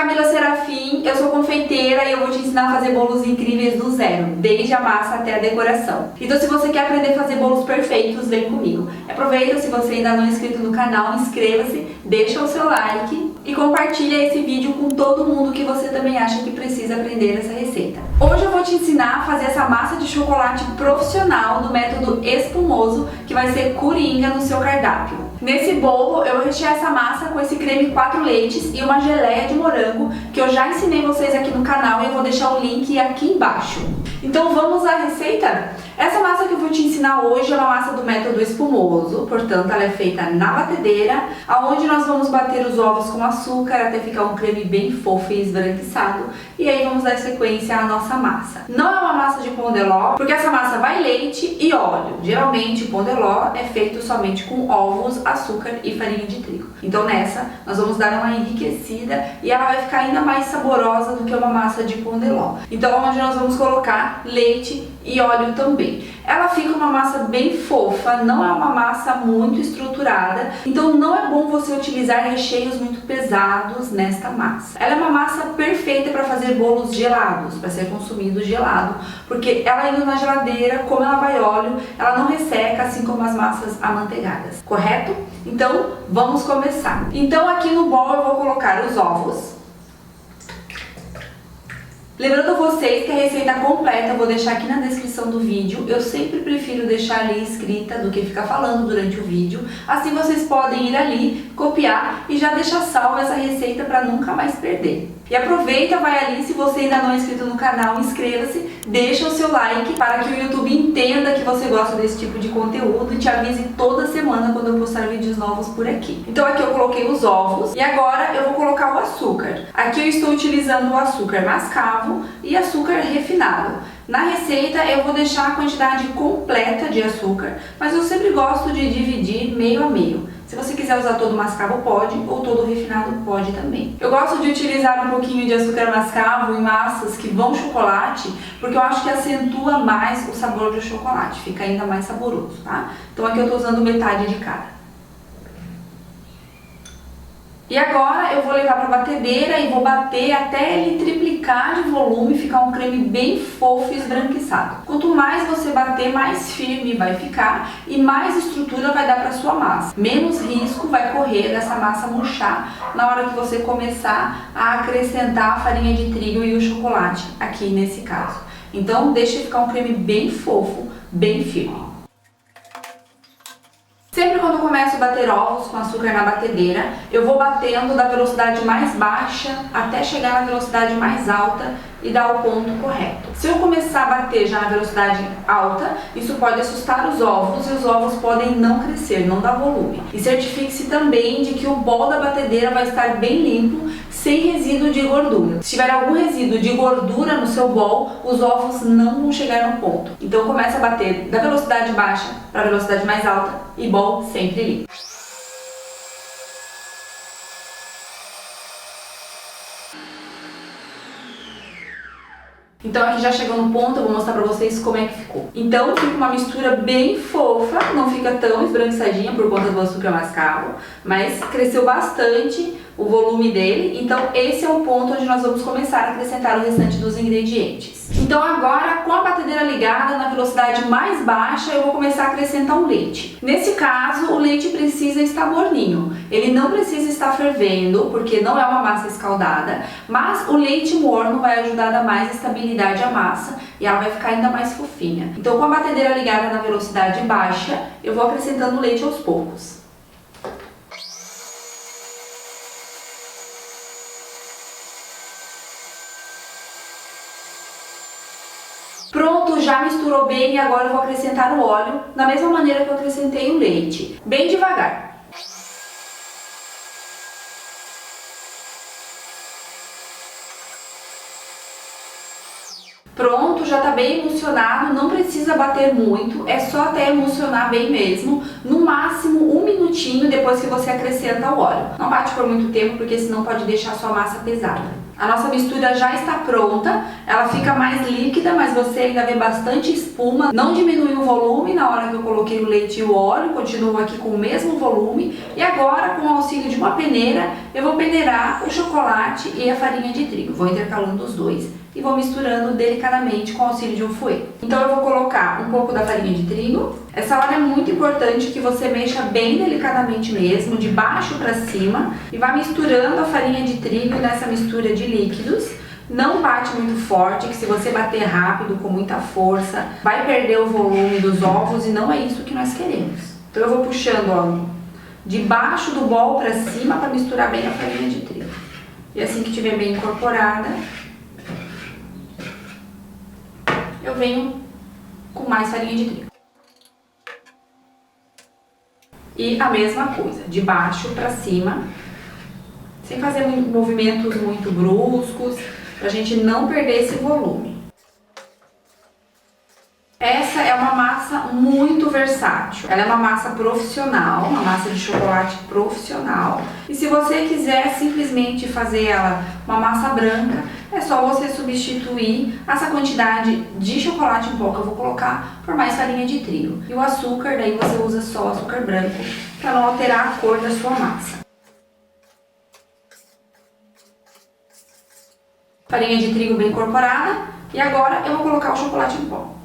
Camila Serafim, eu sou confeiteira e eu vou te ensinar a fazer bolos incríveis do zero, desde a massa até a decoração. Então se você quer aprender a fazer bolos perfeitos, vem comigo. Aproveita, se você ainda não é inscrito no canal, inscreva-se, deixa o seu like e compartilha esse vídeo com todo mundo que você também acha que precisa aprender essa receita. Hoje eu vou te ensinar a fazer essa massa de chocolate profissional do método espumoso, que vai ser coringa no seu cardápio. Nesse bolo eu vou rechear essa massa com esse creme 4 leites e uma geleia de morango que eu já ensinei vocês aqui no canal e eu vou deixar o link aqui embaixo. Então vamos à receita? Essa massa que eu vou te ensinar hoje é uma massa do método espumoso, portanto ela é feita na batedeira, onde nós vamos bater os ovos com açúcar até ficar um creme bem fofo e esbranquiçado, e aí vamos dar sequência à nossa massa. Não é uma massa de pão de ló, porque essa massa vai leite e óleo. Geralmente o pão de ló é feito somente com ovos, açúcar e farinha de trigo. Então nessa nós vamos dar uma enriquecida e ela vai ficar ainda mais saborosa do que uma massa de pão de ló. Então onde nós vamos colocar leite e óleo também. Ela fica uma massa bem fofa, não é uma massa muito estruturada, então não é bom você utilizar recheios muito pesados nesta massa. Ela é uma massa perfeita para fazer bolos gelados, para ser consumido gelado, porque ela indo na geladeira, como ela vai óleo, ela não resseca, assim como as massas amanteigadas, correto? Então vamos começar. Então aqui no bol eu vou colocar os ovos. Lembrando a vocês que a receita completa eu vou deixar aqui na descrição do vídeo. Eu sempre prefiro deixar ali escrita do que ficar falando durante o vídeo. Assim vocês podem ir ali, copiar e já deixar salva essa receita para nunca mais perder. E aproveita, vai ali, se você ainda não é inscrito no canal, inscreva-se, deixa o seu like para que o YouTube entenda que você gosta desse tipo de conteúdo e te avise toda semana quando eu postar vídeos novos por aqui. Então aqui eu coloquei os ovos e agora eu vou colocar o açúcar. Aqui eu estou utilizando o açúcar mascavo e açúcar refinado. Na receita eu vou deixar a quantidade completa de açúcar, mas eu sempre gosto de dividir meio a meio. Se você quiser usar todo mascavo pode, ou todo refinado pode também. Eu gosto de utilizar um pouquinho de açúcar mascavo em massas que vão chocolate, porque eu acho que acentua mais o sabor do chocolate, fica ainda mais saboroso, tá? Então aqui eu tô usando metade de cada. E agora eu vou levar para a batedeira e vou bater até ele triplicar de volume, ficar um creme bem fofo e esbranquiçado. Quanto mais você bater, mais firme vai ficar e mais estrutura vai dar para sua massa. Menos risco vai correr dessa massa murchar na hora que você começar a acrescentar a farinha de trigo e o chocolate, aqui nesse caso. Então deixa ficar um creme bem fofo, bem firme. Sempre quando eu começo a bater ovos com açúcar na batedeira, eu vou batendo da velocidade mais baixa até chegar na velocidade mais alta e dar o ponto correto. Se eu começar a bater já na velocidade alta, isso pode assustar os ovos e os ovos podem não crescer, não dar volume. E certifique-se também de que o bol da batedeira vai estar bem limpo, sem resíduo de gordura. Se tiver algum resíduo de gordura no seu bol, os ovos não vão chegar no ponto. Então começa a bater da velocidade baixa para a velocidade mais alta e bol sempre limpo. Então aqui já chegou no ponto, eu vou mostrar pra vocês como é que ficou. Então fica uma mistura bem fofa, não fica tão esbranquiçadinha por conta do açúcar mascavo, mas cresceu bastante o volume dele, então esse é o ponto onde nós vamos começar a acrescentar o restante dos ingredientes. Então agora, com a batedeira ligada na velocidade mais baixa, eu vou começar a acrescentar o leite. Nesse caso, o leite precisa estar morninho. Ele não precisa estar fervendo, porque não é uma massa escaldada, mas o leite morno vai ajudar a dar mais estabilidade à massa e ela vai ficar ainda mais fofinha. Então com a batedeira ligada na velocidade baixa, eu vou acrescentando o leite aos poucos. Pronto, já misturou bem e agora eu vou acrescentar o óleo da mesma maneira que eu acrescentei o leite, bem devagar. Pronto, já tá bem emulsionado, não precisa bater muito, é só até emulsionar bem mesmo, no máximo 1 minutinho depois que você acrescenta o óleo. Não bate por muito tempo porque senão pode deixar a sua massa pesada. A nossa mistura já está pronta, ela fica mais líquida, mas você ainda vê bastante espuma. Não diminui o volume na hora que eu coloquei o leite e o óleo, continuo aqui com o mesmo volume. E agora, com o auxílio de uma peneira, eu vou peneirar o chocolate e a farinha de trigo. Vou intercalando os dois e vou misturando delicadamente com o auxílio de um fouet. Então eu vou colocar um pouco da farinha de trigo. Essa hora é muito importante que você mexa bem delicadamente mesmo, de baixo para cima, e vá misturando a farinha de trigo nessa mistura de líquidos. Não bate muito forte, que se você bater rápido, com muita força, vai perder o volume dos ovos e não é isso que nós queremos. Então eu vou puxando, ó, de baixo do bol para cima para misturar bem a farinha de trigo. E assim que estiver bem incorporada, eu venho com mais farinha de trigo. E a mesma coisa, de baixo para cima, sem fazer movimentos muito bruscos, pra gente não perder esse volume. Essa é uma massa muito versátil. Ela é uma massa profissional, uma massa de chocolate profissional. E se você quiser simplesmente fazer ela uma massa branca, é só você substituir essa quantidade de chocolate em pó que eu vou colocar por mais farinha de trigo. E o açúcar, daí você usa só açúcar branco para não alterar a cor da sua massa. Farinha de trigo bem incorporada. E agora eu vou colocar o chocolate em pó.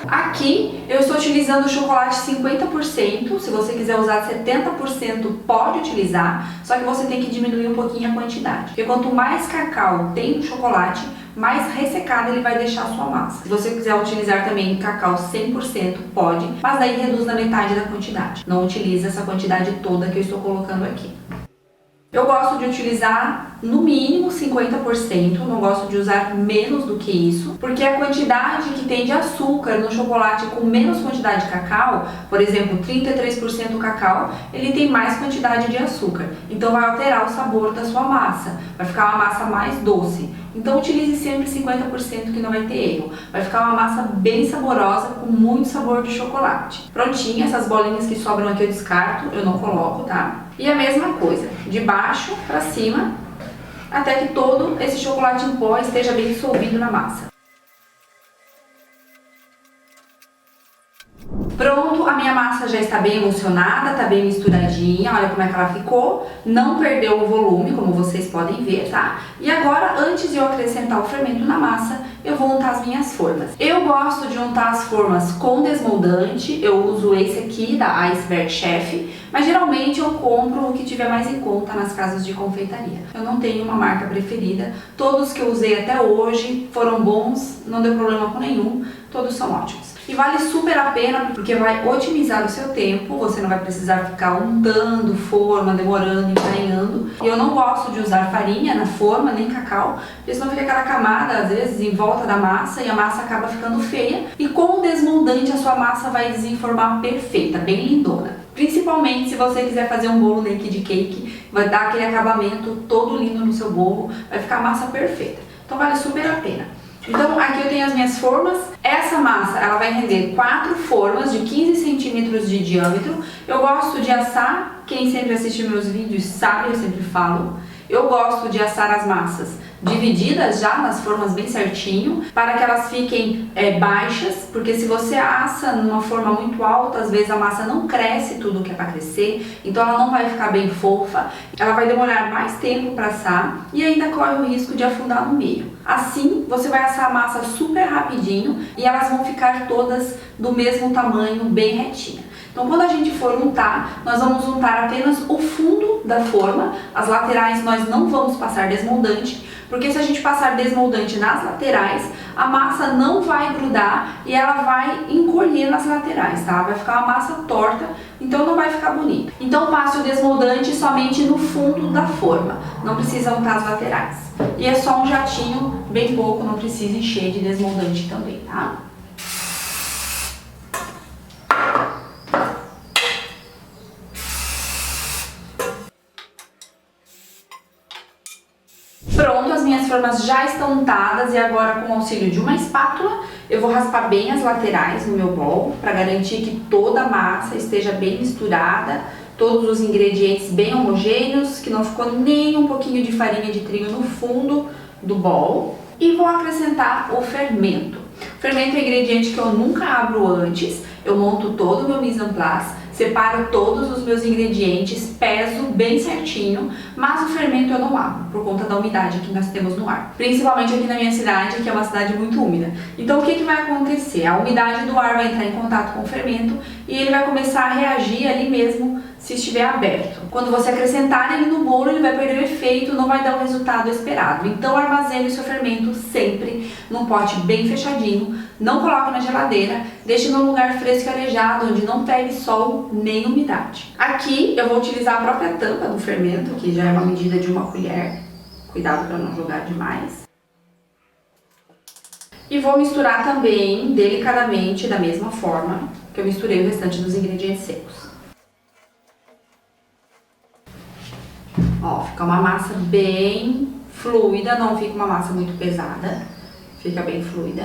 Aqui eu estou utilizando o chocolate 50%, se você quiser usar 70% pode utilizar, só que você tem que diminuir um pouquinho a quantidade. Porque quanto mais cacau tem no chocolate, mais ressecado ele vai deixar a sua massa. Se você quiser utilizar também cacau 100%, pode, mas daí reduz na metade da quantidade. Não utiliza essa quantidade toda que eu estou colocando aqui. Eu gosto de utilizar no mínimo 50%, não gosto de usar menos do que isso, porque a quantidade que tem de açúcar no chocolate com menos quantidade de cacau, por exemplo, 33% cacau, ele tem mais quantidade de açúcar, então vai alterar o sabor da sua massa, vai ficar uma massa mais doce. Então utilize sempre 50% que não vai ter erro. Vai ficar uma massa bem saborosa, com muito sabor de chocolate. Prontinho, essas bolinhas que sobram aqui eu descarto, eu não coloco, tá? E a mesma coisa, de baixo para cima, até que todo esse chocolate em pó esteja bem dissolvido na massa. Pronto, a minha massa já está bem emulsionada, está bem misturadinha, olha como é que ela ficou, não perdeu o volume, como vocês podem ver, tá? E agora, antes de eu acrescentar o fermento na massa, eu vou untar as minhas formas. Eu gosto de untar as formas com desmoldante, eu uso esse aqui da Iceberg Chef, mas geralmente eu compro o que tiver mais em conta nas casas de confeitaria. Eu não tenho uma marca preferida, todos que eu usei até hoje foram bons, não deu problema com nenhum, todos são ótimos. E vale super a pena porque vai otimizar o seu tempo, você não vai precisar ficar untando forma, demorando, empainhando. E eu não gosto de usar farinha na forma, nem cacau, porque senão fica aquela camada, às vezes, em volta da massa e a massa acaba ficando feia. E com o desmoldante a sua massa vai desenformar perfeita, bem lindona. Principalmente se você quiser fazer um bolo naked cake, vai dar aquele acabamento todo lindo no seu bolo, vai ficar a massa perfeita. Então vale super a pena. Então aqui eu tenho as minhas formas. Essa massa ela vai render 4 formas de 15 centímetros de diâmetro. Eu gosto de assar, quem sempre assiste meus vídeos sabe, eu sempre falo. Eu gosto de assar as massas divididas já nas formas bem certinho, para que elas fiquem baixas, porque se você assa numa forma muito alta, às vezes a massa não cresce tudo o que é para crescer, então ela não vai ficar bem fofa, ela vai demorar mais tempo para assar e ainda corre o risco de afundar no meio. Assim, você vai assar a massa super rapidinho e elas vão ficar todas do mesmo tamanho, bem retinha. Então quando a gente for untar, nós vamos untar apenas o fundo da forma, as laterais nós não vamos passar desmoldante, porque se a gente passar desmoldante nas laterais, a massa não vai grudar e ela vai encolher nas laterais, tá? Vai ficar uma massa torta, então não vai ficar bonito. Então passe o desmoldante somente no fundo da forma, não precisa untar as laterais. E é só um jatinho, bem pouco, não precisa encher de desmoldante também, tá? Pronto, as minhas formas já estão untadas e agora com o auxílio de uma espátula eu vou raspar bem as laterais no meu bol para garantir que toda a massa esteja bem misturada, todos os ingredientes bem homogêneos, que não ficou nem um pouquinho de farinha de trigo no fundo do bowl. E vou acrescentar o fermento. O fermento é um ingrediente que eu nunca abro antes. Eu monto todo o meu mise en place, separo todos os meus ingredientes, peso bem certinho, mas o fermento eu não abro, por conta da umidade que nós temos no ar. Principalmente aqui na minha cidade, que é uma cidade muito úmida. Então o que vai acontecer? A umidade do ar vai entrar em contato com o fermento e ele vai começar a reagir ali mesmo se estiver aberto. Quando você acrescentar ele no bolo, ele vai perder o efeito, não vai dar o resultado esperado. Então armazene o seu fermento sempre num pote bem fechadinho, não coloque na geladeira, deixe num lugar fresco e arejado, onde não pegue sol nem umidade. Aqui eu vou utilizar a própria tampa do fermento, que já é uma medida de uma colher, cuidado para não jogar demais. E vou misturar também delicadamente, da mesma forma que eu misturei o restante dos ingredientes secos. Ó, fica uma massa bem fluida, não fica uma massa muito pesada, fica bem fluida,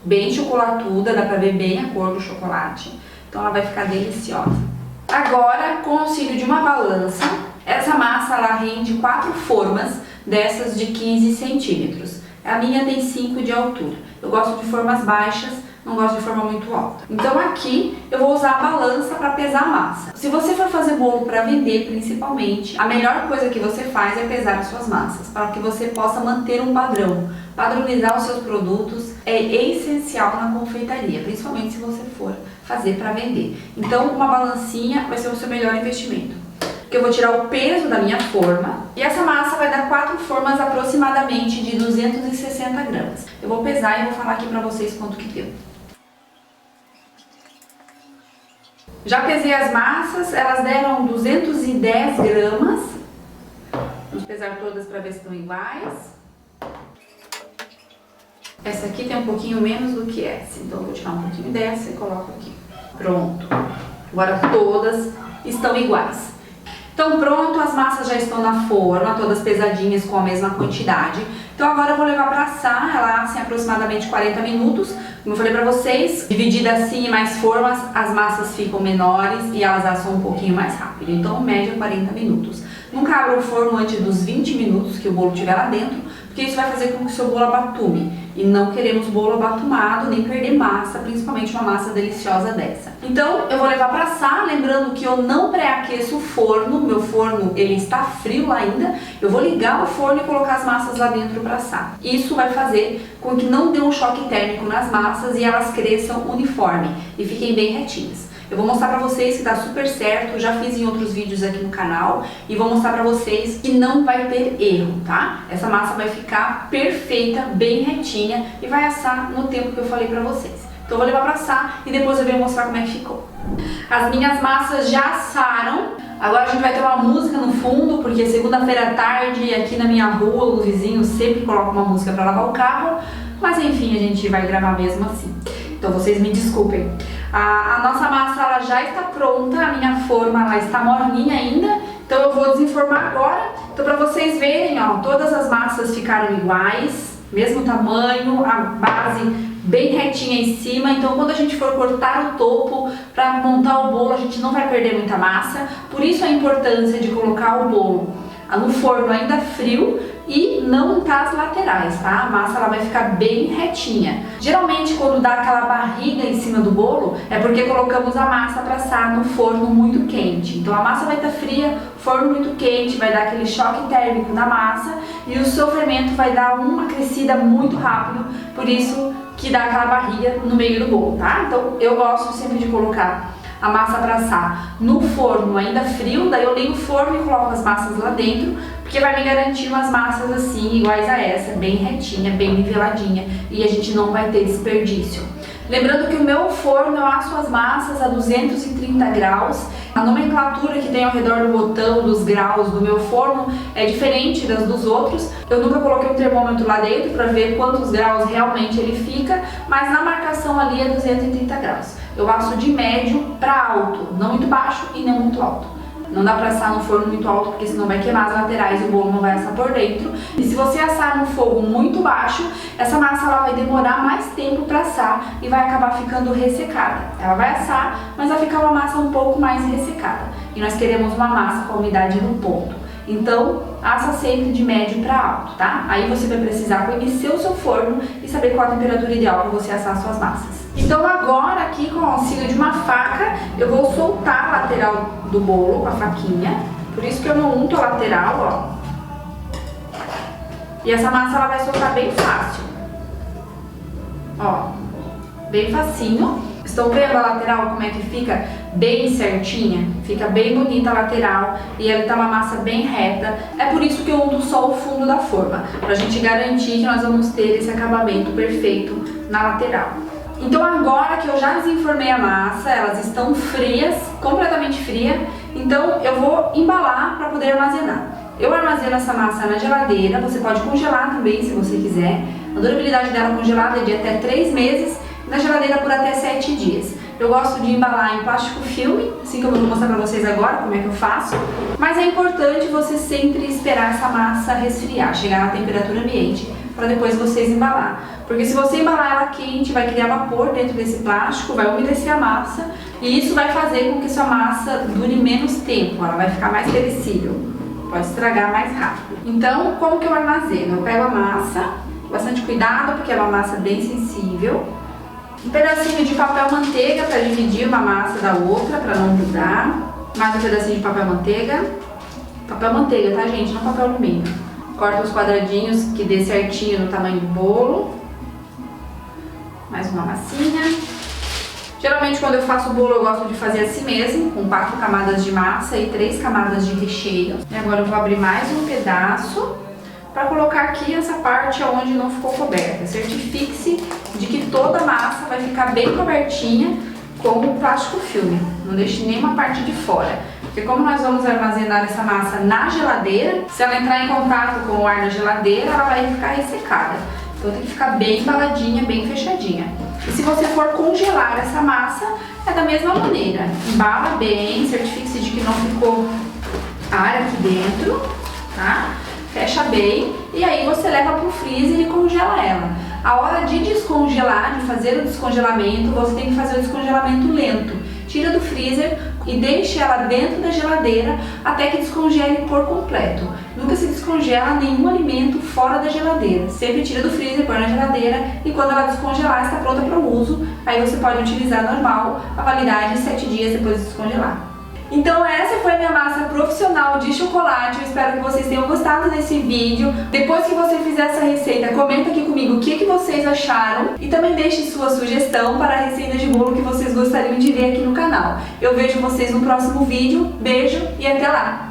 bem chocolatuda, dá pra ver bem a cor do chocolate, então ela vai ficar deliciosa. Agora, com o auxílio de uma balança, essa massa ela rende 4 formas dessas de 15 centímetros. A minha tem 5 de altura. Eu gosto de formas baixas, não gosto de forma muito alta. Então aqui eu vou usar a balança para pesar a massa. Se você for fazer bolo para vender, principalmente, a melhor coisa que você faz é pesar as suas massas, para que você possa manter um padrão. Padronizar os seus produtos é essencial na confeitaria, principalmente se você for fazer para vender. Então uma balancinha vai ser o seu melhor investimento. Porque eu vou tirar o peso da minha forma e essa massa vai dar 4 formas aproximadamente de 260 gramas. Eu vou pesar e vou falar aqui pra vocês quanto que deu. Já pesei as massas, elas deram 210 gramas. Vamos pesar todas para ver se estão iguais. Essa aqui tem um pouquinho menos do que essa, então eu vou tirar um pouquinho dessa e coloco aqui. Pronto. Agora todas estão iguais. Então pronto, as massas já estão na forma, todas pesadinhas com a mesma quantidade. Então agora eu vou levar para assar, ela assa em aproximadamente 40 minutos. Como eu falei para vocês, dividida assim em mais formas, as massas ficam menores e elas assam um pouquinho mais rápido. Então média 40 minutos. Nunca abra o forno antes dos 20 minutos que o bolo estiver lá dentro, porque isso vai fazer com que o seu bolo abatume. E não queremos bolo abatumado, nem perder massa, principalmente uma massa deliciosa dessa. Então eu vou levar para assar, lembrando que eu não pré-aqueço o forno, meu forno ele está frio lá ainda. Eu vou ligar o forno e colocar as massas lá dentro para assar. Isso vai fazer com que não dê um choque térmico nas massas e elas cresçam uniforme e fiquem bem retinhas. Eu vou mostrar pra vocês que dá super certo, já fiz em outros vídeos aqui no canal e vou mostrar pra vocês que não vai ter erro, tá? Essa massa vai ficar perfeita, bem retinha e vai assar no tempo que eu falei pra vocês. Então eu vou levar pra assar e depois eu venho mostrar como é que ficou. As minhas massas já assaram, agora a gente vai ter uma música no fundo, porque segunda-feira à tarde aqui na minha rua os vizinhos sempre colocam uma música pra lavar o carro, mas enfim, a gente vai gravar mesmo assim. Então vocês me desculpem. A nossa massa ela já está pronta, a minha forma ela está morninha ainda, então eu vou desenformar agora. Então para vocês verem, ó, todas as massas ficaram iguais, mesmo tamanho, a base bem retinha em cima, então quando a gente for cortar o topo para montar o bolo a gente não vai perder muita massa, por isso a importância de colocar o bolo no forno ainda frio e não untar as laterais, tá? A massa ela vai ficar bem retinha. Geralmente quando dá aquela barriga em cima do bolo é porque colocamos a massa para assar no forno muito quente. Então a massa vai estar fria, forno muito quente, vai dar aquele choque térmico na massa e o seu fermento vai dar uma crescida muito rápido, por isso que dá aquela barriga no meio do bolo, tá? Então eu gosto sempre de colocar a massa para assar no forno ainda frio, daí eu ligo o forno e coloco as massas lá dentro, porque vai me garantir umas massas assim, iguais a essa, bem retinha, bem niveladinha, e a gente não vai ter desperdício. Lembrando que o meu forno eu asso as massas a 230 graus, a nomenclatura que tem ao redor do botão dos graus do meu forno é diferente das dos outros. Eu nunca coloquei um termômetro lá dentro para ver quantos graus realmente ele fica, mas na marcação ali é 230 graus. Eu asso de médio para alto, não muito baixo e nem muito alto. Não dá pra assar no forno muito alto, porque senão vai queimar as laterais e o bolo não vai assar por dentro. E se você assar no fogo muito baixo, essa massa ela vai demorar mais tempo pra assar e vai acabar ficando ressecada. Ela vai assar, mas vai ficar uma massa um pouco mais ressecada. e nós queremos uma massa com a umidade no ponto. Então, assa sempre de médio para alto, tá? Aí você vai precisar conhecer o seu forno e saber qual a temperatura ideal para você assar suas massas. Então agora aqui com o auxílio de uma faca, eu vou soltar a lateral do bolo com a faquinha. Por isso que eu não unto a lateral, ó. E essa massa ela vai soltar bem fácil. Ó, bem facinho. Estão vendo a lateral como é que fica bem certinha? Fica bem bonita a lateral e ela tá uma massa bem reta. É por isso que eu unto só o fundo da forma, pra gente garantir que nós vamos ter esse acabamento perfeito na lateral. Então agora que eu já desenformei a massa, elas estão frias, completamente frias, então eu vou embalar para poder armazenar. Eu armazeno essa massa na geladeira, você pode congelar também se você quiser. A durabilidade dela congelada é de até 3 meses, na geladeira por até 7 dias. Eu gosto de embalar em plástico filme, assim como eu vou mostrar pra vocês agora como é que eu faço. Mas é importante você sempre esperar essa massa resfriar, chegar na temperatura ambiente, para depois vocês embalar. Porque se você embalar ela quente, vai criar vapor dentro desse plástico, vai umedecer a massa e isso vai fazer com que sua massa dure menos tempo, ela vai ficar mais perecível, pode estragar mais rápido. Então, como que eu armazeno? Eu pego a massa, bastante cuidado porque é uma massa bem sensível. Um pedacinho de papel manteiga para dividir uma massa da outra, para não grudar. Mais um pedacinho de papel manteiga. Papel manteiga, tá, gente? Não papel alumínio. Corta os quadradinhos que dê certinho no tamanho do bolo. Mais uma massinha. Geralmente quando eu faço o bolo eu gosto de fazer assim mesmo, com 4 camadas de massa e 3 camadas de recheio. E agora eu vou abrir mais um pedaço para colocar aqui essa parte onde não ficou coberta. Certifique-se de que toda a massa vai ficar bem cobertinha com o plástico filme. Não deixe nenhuma parte de fora. Porque como nós vamos armazenar essa massa na geladeira, se ela entrar em contato com o ar na geladeira, ela vai ficar ressecada. Então tem que ficar bem embaladinha, bem fechadinha. E se você for congelar essa massa, é da mesma maneira. Embala bem, certifique-se de que não ficou ar aqui dentro, tá? Fecha bem e aí você leva para o freezer e congela ela. A hora de descongelar, de fazer o descongelamento, você tem que fazer o descongelamento lento. Tira do freezer e deixe ela dentro da geladeira até que descongele por completo. Nunca se descongela nenhum alimento fora da geladeira. Sempre tira do freezer, põe na geladeira e quando ela descongelar está pronta para o uso. Aí você pode utilizar normal, a validade 7 dias depois de descongelar. Então essa foi a minha massa profissional de chocolate, eu espero que vocês tenham gostado desse vídeo. Depois que você fizer essa receita, comenta aqui comigo o que vocês acharam e também deixe sua sugestão para a receita de bolo que vocês gostariam de ver aqui no canal. Eu vejo vocês no próximo vídeo, beijo e até lá!